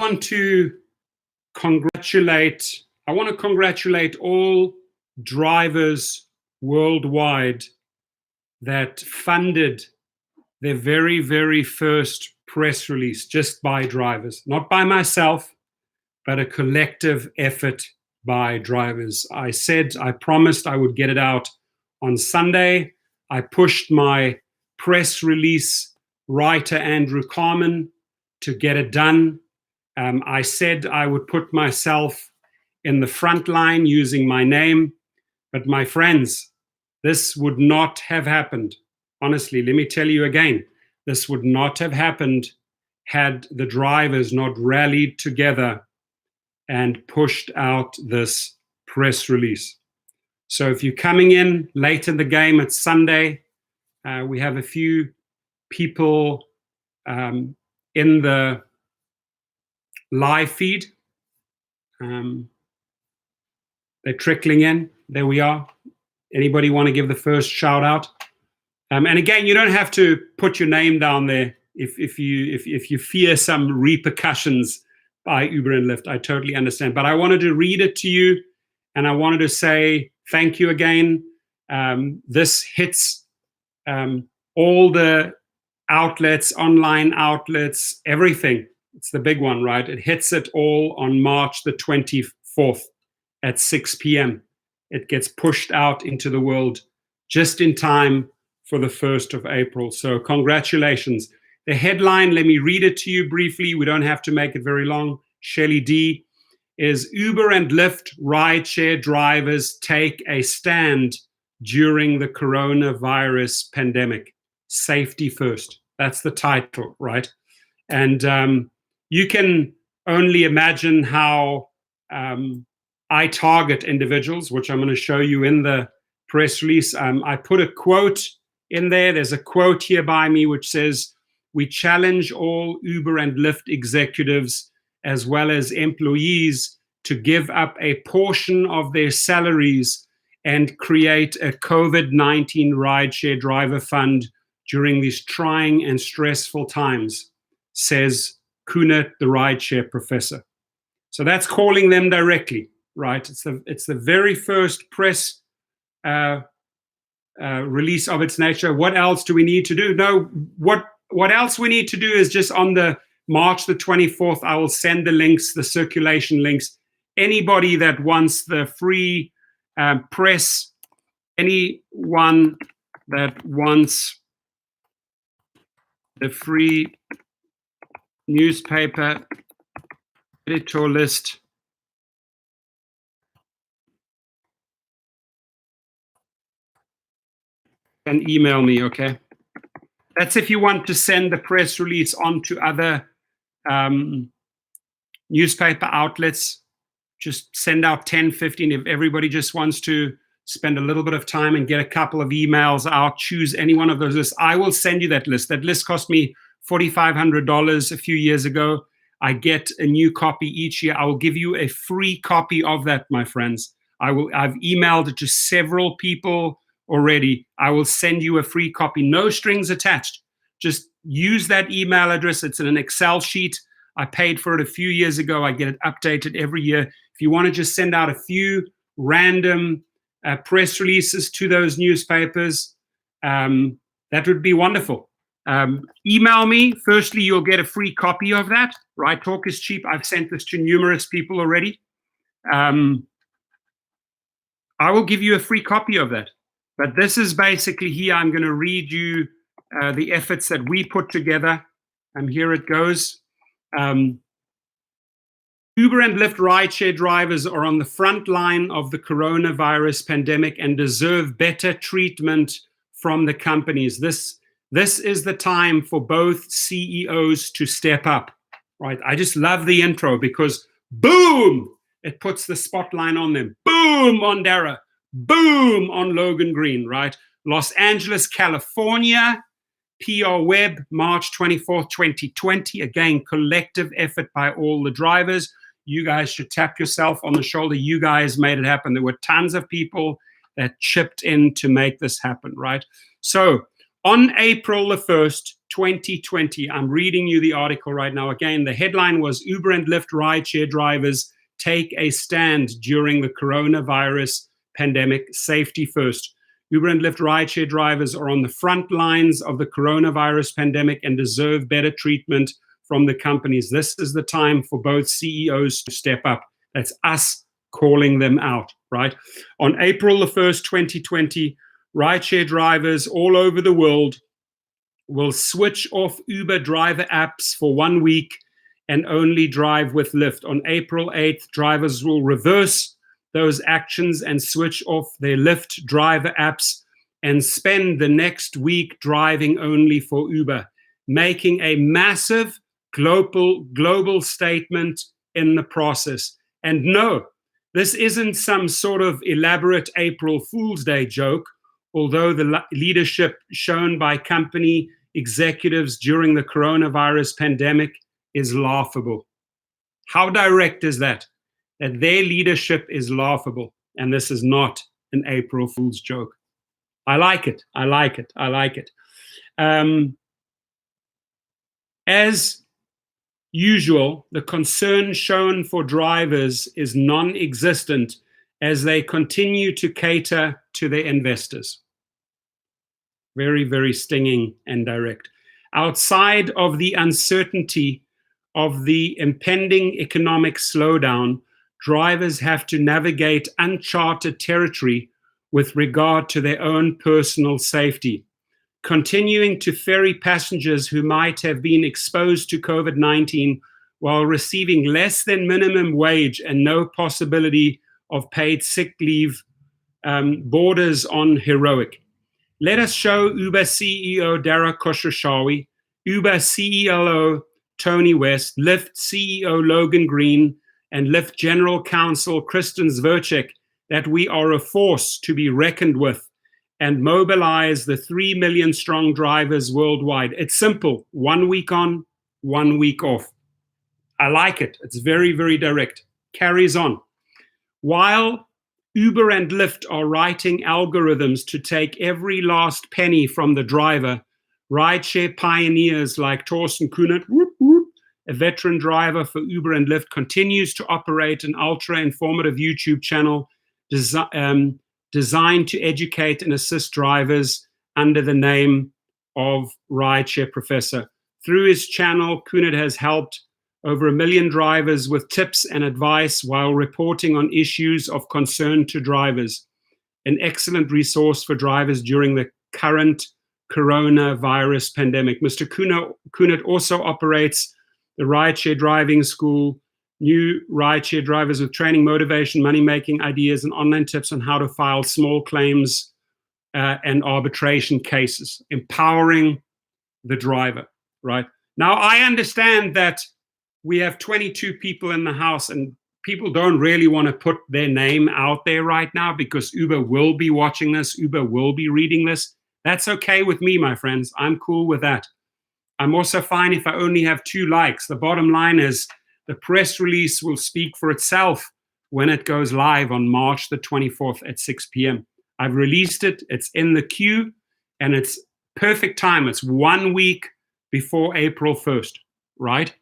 want to congratulate all drivers worldwide that funded their very, very first press release just by drivers, not by myself, but a collective effort by drivers. I promised I would get it out on Sunday. I pushed my press release writer, Andrew Carmen, to get it done. I said I would put myself in the front line using my name, but my friends, this would not have happened. Honestly, let me tell you again, this would not have happened had the drivers not rallied together and pushed out this press release. So if you're coming in late in the game, it's Sunday. We have a few people in the live feed. They're trickling in. There we are. Anybody want to give the first shout out? And again, you don't have to put your name down there if you fear some repercussions by Uber and Lyft. I totally understand. But I wanted to read it to you, and I wanted to say thank you again. This hits all the outlets, online outlets, everything. It's the big one, right? It hits it all on March the 24th at 6 p.m. It gets pushed out into the world just in time for the 1st of April. So congratulations. The headline, let me read it to you briefly. We don't have to make it very long. Shelley D. is Uber and Lyft rideshare drivers take a stand during the coronavirus pandemic. Safety first. That's the title, right? And you can only imagine how I target individuals, which I'm going to show you in the press release. I put a quote in there. There's a quote here by me which says, "We challenge all Uber and Lyft executives as well as employees to give up a portion of their salaries and create a COVID-19 rideshare driver fund during these trying and stressful times," says Kunert, the rideshare professor. So that's calling them directly, right? It's the very first press release of its nature. What else do we need to do? No, what else we need to do is just on the March the 24th, I will send the links, the circulation links. Anybody that wants the free press, anyone that wants the free newspaper editor list, can email me, okay? That's if you want to send the press release on to other newspaper outlets. Just send out 10, 15. If everybody just wants to spend a little bit of time and get a couple of emails out, choose any one of those lists. I will send you that list. That list cost me $4,500 a few years ago. I get a new copy each year. I will give you a free copy of that, my friends. I've emailed it to several people already. I will send you a free copy, no strings attached. Just use that email address. It's in an Excel sheet. I paid for it a few years ago. I get it updated every year. If you want to just send out a few random press releases to those newspapers, that would be wonderful. Email me. Firstly, you'll get a free copy of that. Right Talk is cheap. I've sent this to numerous people already. I will give you a free copy of that. But this is basically here. I'm going to read you the efforts that we put together. Here it goes. Uber and Lyft rideshare drivers are on the front line of the coronavirus pandemic and deserve better treatment from the companies. This is the time for both CEOs to step up, right? I just love the intro because boom, it puts the spotlight on them. Boom on Dara. Boom on Logan Green, right? Los Angeles, California, PR Web, March 24th, 2020. Again, collective effort by all the drivers. You guys should tap yourself on the shoulder. You guys made it happen. There were tons of people that chipped in to make this happen, right? So On April the 1st, 2020, I'm reading you the article right now. Again, the headline was Uber and Lyft Rideshare Drivers Take a Stand During the Coronavirus Pandemic, Safety First. Uber and Lyft Rideshare drivers are on the front lines of the coronavirus pandemic and deserve better treatment from the companies. This is the time for both CEOs to step up. That's us calling them out, right? On April the 1st, 2020, rideshare drivers all over the world will switch off Uber driver apps for 1 week and only drive with Lyft. On April 8th, drivers will reverse those actions and switch off their Lyft driver apps and spend the next week driving only for Uber, making a massive global statement in the process. And no, this isn't some sort of elaborate April Fool's Day joke, although the leadership shown by company executives during the coronavirus pandemic is laughable. How direct is that? That their leadership is laughable, and this is not an April Fool's joke. I like it. I like it. I like it. As usual, the concern shown for drivers is non-existent as they continue to cater to their investors. Very, very stinging and direct. Outside of the uncertainty of the impending economic slowdown, drivers have to navigate uncharted territory with regard to their own personal safety. Continuing to ferry passengers who might have been exposed to COVID-19 while receiving less than minimum wage and no possibility of paid sick leave borders on heroic. Let us show Uber CEO Dara Khosrowshahi, Uber CEO Tony West, Lyft CEO Logan Green, and Lyft General Counsel Kristen Zverchek that we are a force to be reckoned with and mobilize the 3 million strong drivers worldwide. It's simple. 1 week on, 1 week off. I like it. It's very, very direct. Carries on. While Uber and Lyft are writing algorithms to take every last penny from the driver, rideshare pioneers like Torsten Kunert, a veteran driver for Uber and Lyft, continues to operate an ultra-informative YouTube channel designed to educate and assist drivers under the name of Rideshare Professor. Through his channel, Kunert has helped over 1 million drivers with tips and advice while reporting on issues of concern to drivers. An excellent resource for drivers during the current coronavirus pandemic. Mr. Kunert also operates the Rideshare Driving School, new rideshare drivers with training, motivation, money-making ideas, and online tips on how to file small claims and arbitration cases, empowering the driver, right? Now, I understand that we have 22 people in the house and people don't really want to put their name out there right now because Uber will be watching this, Uber will be reading this. That's okay with me, my friends. I'm cool with that. I'm also fine if I only have 2 likes. The bottom line is the press release will speak for itself when it goes live on March the 24th at 6 p.m. I've released it. It's in the queue and it's perfect time. It's 1 week before April 1st, right?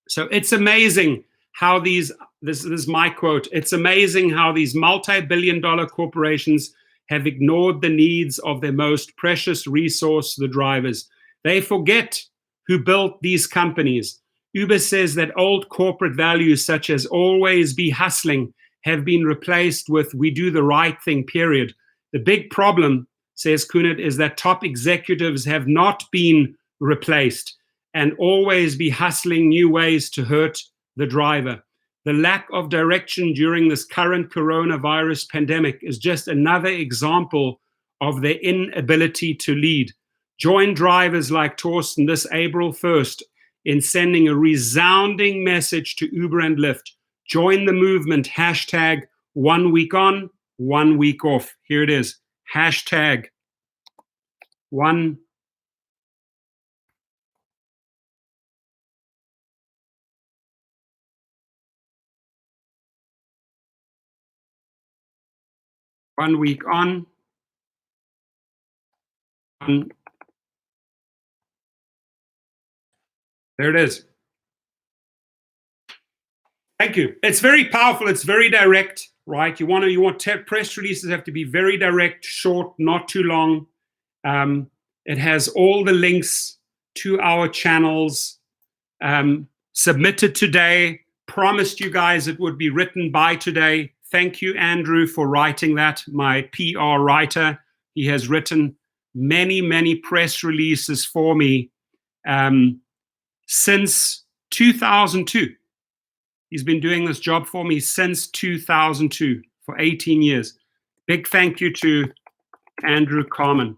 So it's amazing how this is my quote, it's amazing how these multi-billion-dollar corporations have ignored the needs of their most precious resource, the drivers. They forget who built these companies. Uber says that old corporate values such as always be hustling have been replaced with we do the right thing, period. The big problem, says Kunert, is that top executives have not been replaced and always be hustling new ways to hurt the driver. The lack of direction during this current coronavirus pandemic is just another example of their inability to lead. Join drivers like Torsten this April 1st in sending a resounding message to Uber and Lyft. Join the movement, hashtag 1 week on, 1 week off. Here it is, hashtag 1 week on, 1 There it is. Thank you. It's very powerful. It's very direct, right? You want press releases have to be very direct, short, not too long. It has all the links to our channels. Submitted today. Promised you guys it would be written by today. Thank you, Andrew, for writing that. My PR writer. He has written many, many press releases for me since 2002. He's been doing this job for me since 2002, for 18 years. Big thank you to Andrew Carmen.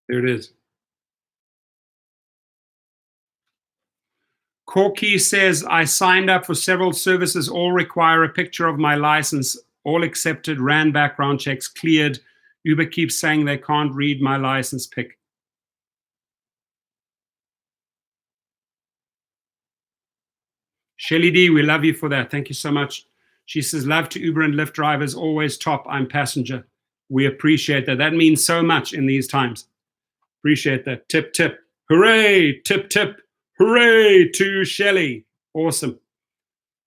There it is. Corky says, I signed up for several services, all require a picture of my license, all accepted, ran background checks, cleared. Uber keeps saying they can't read my license pic. Shelly D, we love you for that. Thank you so much. She says, love to Uber and Lyft drivers, always top. I'm passenger. We appreciate that. That means so much in these times. Appreciate that. Tip, tip. Hooray. Tip, tip. Hooray to Shelly. Awesome.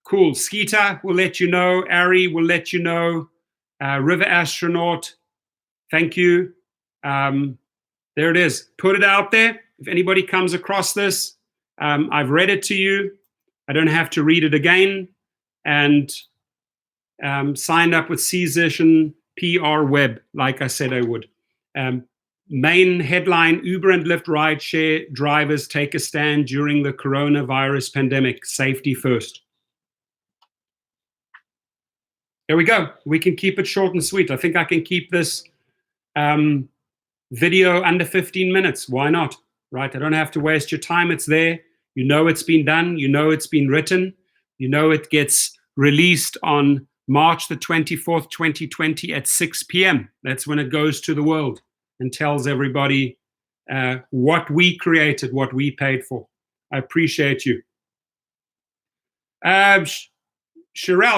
Cool. Skeeter will let you know. Ari will let you know. River Astronaut, thank you. There it is. Put it out there. If anybody comes across this, I've read it to you. I don't have to read it again. And signed up with Cesition PR Web, like I said I would. Main headline, Uber and Lyft Rideshare drivers take a stand during the coronavirus pandemic. Safety first. There we go. We can keep it short and sweet. I think I can keep this video under 15 minutes. Why not? Right? I don't have to waste your time. It's there. You know it's been done. You know it's been written. You know it gets released on March the 24th, 2020 at 6 p.m. That's when it goes to the world and tells everybody what we created, what we paid for. I appreciate you. Sherelle,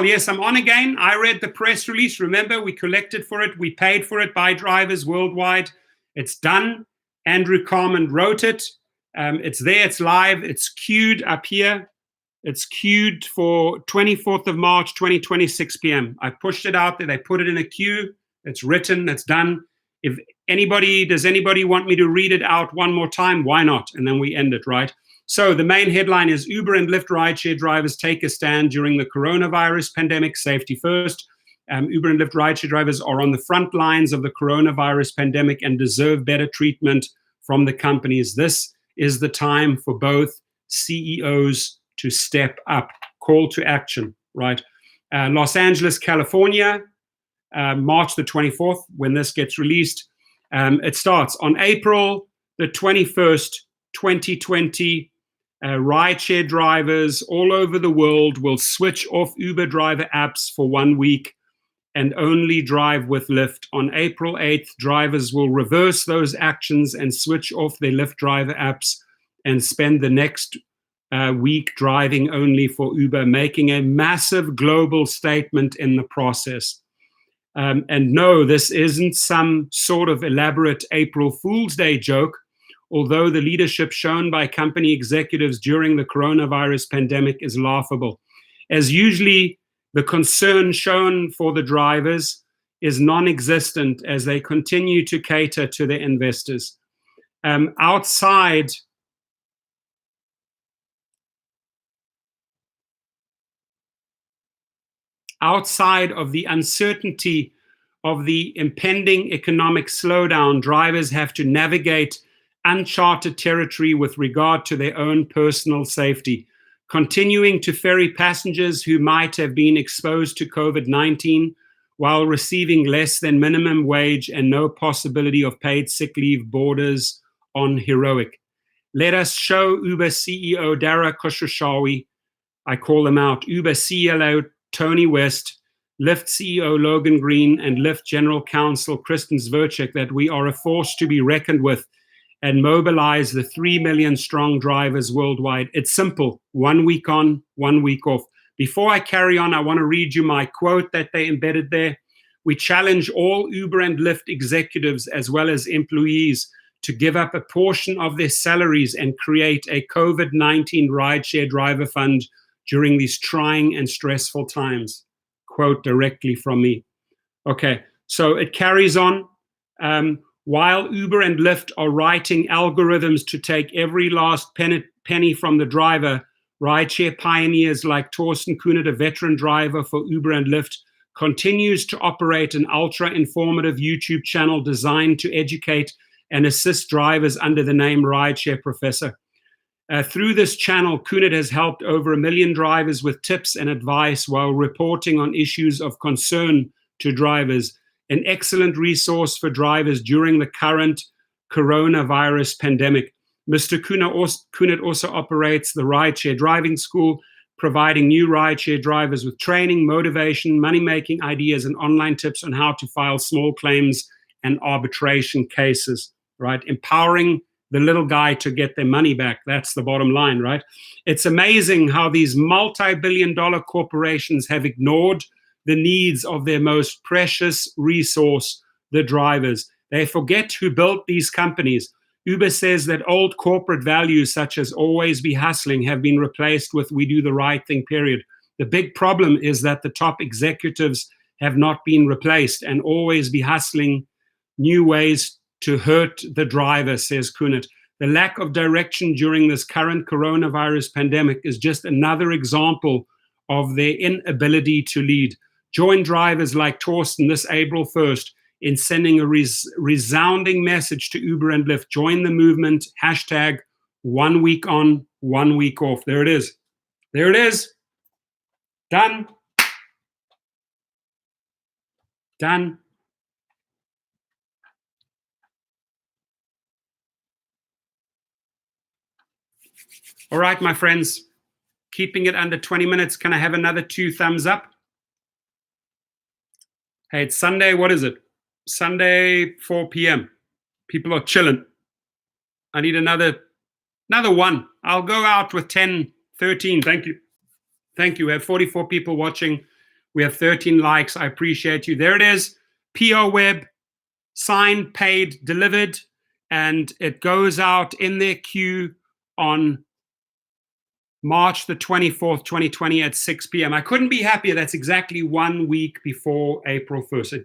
yes, I'm on again. I read the press release. Remember, we collected for it. We paid for it by drivers worldwide. It's done. Andrew Carmen wrote it. It's there. It's live. It's queued up here. It's queued for 24th of March, 2020, 6 p.m. I pushed it out there. They put it in a queue. It's written. It's done. If does anybody want me to read it out one more time? Why not? And then we end it, right? So the main headline is Uber and Lyft rideshare drivers take a stand during the coronavirus pandemic, safety first. Uber and Lyft rideshare drivers are on the front lines of the coronavirus pandemic and deserve better treatment from the companies. This is the time for both CEOs to step up. Call to action, right? Los Angeles, California, March the 24th, when this gets released. It starts on April the 21st, 2020. Rideshare drivers all over the world will switch off Uber driver apps for 1 week and only drive with Lyft. On April 8th, drivers will reverse those actions and switch off their Lyft driver apps and spend the next week driving only for Uber, making a massive global statement in the process. And no, this isn't some sort of elaborate April Fool's Day joke. Although the leadership shown by company executives during the coronavirus pandemic is laughable. As usually, the concern shown for the drivers is non-existent as they continue to cater to their investors. Outside of the uncertainty of the impending economic slowdown, drivers have to navigate uncharted territory with regard to their own personal safety, continuing to ferry passengers who might have been exposed to COVID-19 while receiving less than minimum wage and no possibility of paid sick leave borders on heroic. Let us show Uber CEO Dara Khosrowshahi, I call him out, Uber CEO Tony West, Lyft CEO Logan Green and Lyft General Counsel Kristen Zverchek that we are a force to be reckoned with and mobilize the 3 million strong drivers worldwide. It's simple, 1 week on, 1 week off. Before I carry on, I want to read you my quote that they embedded there. We challenge all Uber and Lyft executives as well as employees to give up a portion of their salaries and create a COVID-19 rideshare driver fund during these trying and stressful times. Quote directly from me. Okay, so it carries on. While Uber and Lyft are writing algorithms to take every last penny from the driver, rideshare pioneers like Torsten Kunert, a veteran driver for Uber and Lyft, continues to operate an ultra-informative YouTube channel designed to educate and assist drivers under the name Rideshare Professor. Through this channel, Kunert has helped over 1 million drivers with tips and advice while reporting on issues of concern to drivers, an excellent resource for drivers during the current coronavirus pandemic. Mr. Kunert also operates the Rideshare Driving School, providing new rideshare drivers with training, motivation, money-making ideas, and online tips on how to file small claims and arbitration cases, right? Empowering the little guy to get their money back. That's the bottom line, right? It's amazing how these multi-billion-dollar corporations have ignored the needs of their most precious resource, the drivers. They forget who built these companies. Uber says that old corporate values such as always be hustling have been replaced with we do the right thing, period. The big problem is that the top executives have not been replaced and always be hustling new ways to hurt the driver, says Kunert. The lack of direction during this current coronavirus pandemic is just another example of their inability to lead. Join drivers like Torsten this April 1st in sending a resounding message to Uber and Lyft. Join the movement, hashtag 1 week on, 1 week off. There it is. There it is. Done. Done. All right, my friends, keeping it under 20 minutes. Can I have another 2 thumbs up? Hey, it's Sunday. What is it? Sunday, 4 p.m. People are chilling. I need another one. I'll go out with 10, 13. Thank you. Thank you. We have 44 people watching. We have 13 likes. I appreciate you. There it is. PR Web, signed, paid, delivered. And it goes out in their queue on March the 24th, 2020 at 6 p.m. I couldn't be happier. That's exactly 1 week before April 1st. It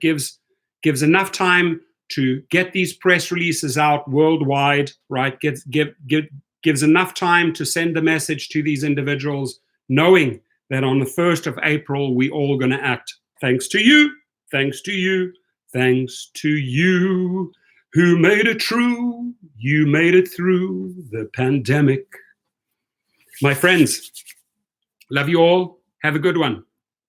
gives enough time to get these press releases out worldwide, right? Gives enough time to send a message to these individuals, knowing that on the 1st of April, we all going to act. Thanks to you, thanks to you, thanks to you, who made it true. You made it through the pandemic. My friends, love you all. Have a good one.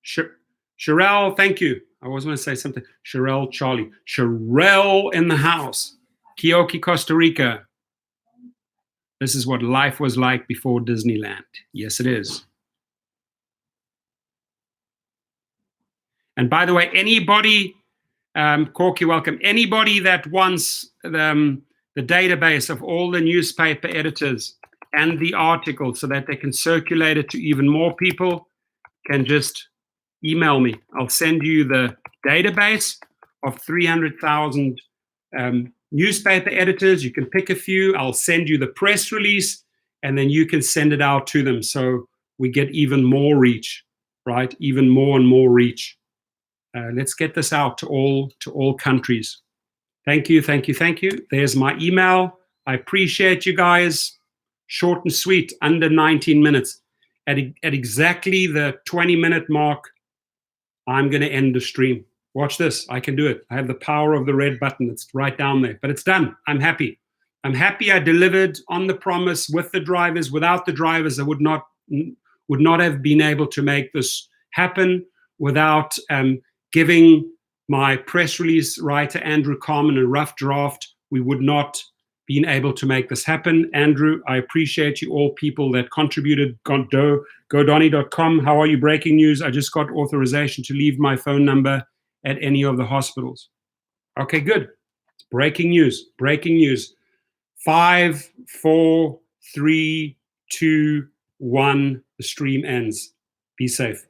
Sherelle, thank you. I always want to say something. Sherelle, Charlie. Sherelle in the house. Kioki, Costa Rica. This is what life was like before Disneyland. Yes, it is. And by the way, anybody, Corky, welcome. Anybody that wants the database of all the newspaper editors and the article so that they can circulate it to even more people, can just email me. I'll send you the database of 300,000 newspaper editors. You can pick a few. I'll send you the press release, and then you can send it out to them so we get even more reach, right? Even more and more reach. Let's get this out to all countries. Thank you, thank you, thank you. There's my email. I appreciate you guys. Short and sweet, under 19 minutes. At exactly the 20-minute mark, I'm going to end the stream. Watch this. I can do it. I have the power of the red button. It's right down there. But it's done. I'm happy. I'm happy I delivered on the promise with the drivers. Without the drivers, I would not have been able to make this happen. Without giving my press release writer, Andrew Carmen, a rough draft, we would not been able to make this happen. Andrew, I appreciate you all people that contributed. GoDonny.com. How are you? Breaking news. I just got authorization to leave my phone number at any of the hospitals. Okay, good. Breaking news. Breaking news. 5, 4, 3, 2, 1. The stream ends. Be safe.